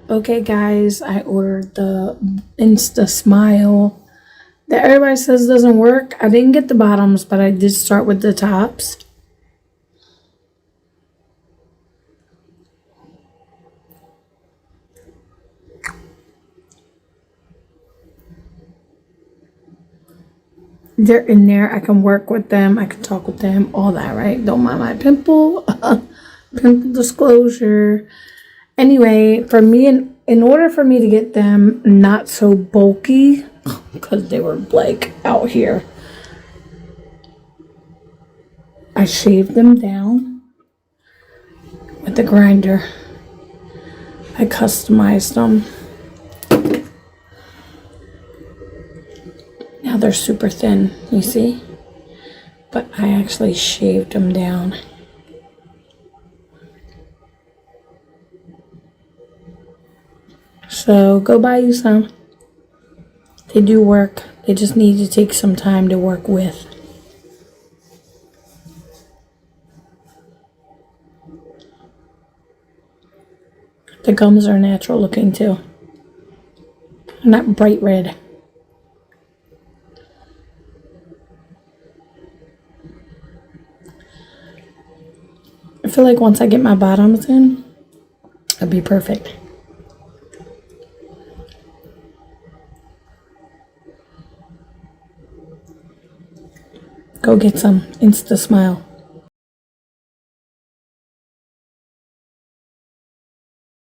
Okay, guys, I ordered the Insta Smile that everybody says doesn't work. I didn't get the bottoms, but I did start with the tops. They're in there. I can work with them. I can talk with them. All that, right? Don't mind my pimple. Pimple disclosure. Anyway, for me, in order for me to get them not so bulky, because they were like out here, I shaved them down with the grinder. I customized them. Now they're super thin, you see? But I actually shaved them down. So go buy you some. They do work. They just need to take some time to work with. The gums are natural looking too. They're not bright red. I feel like once I get my bottoms in, it'll be perfect. Go get some Insta Smile.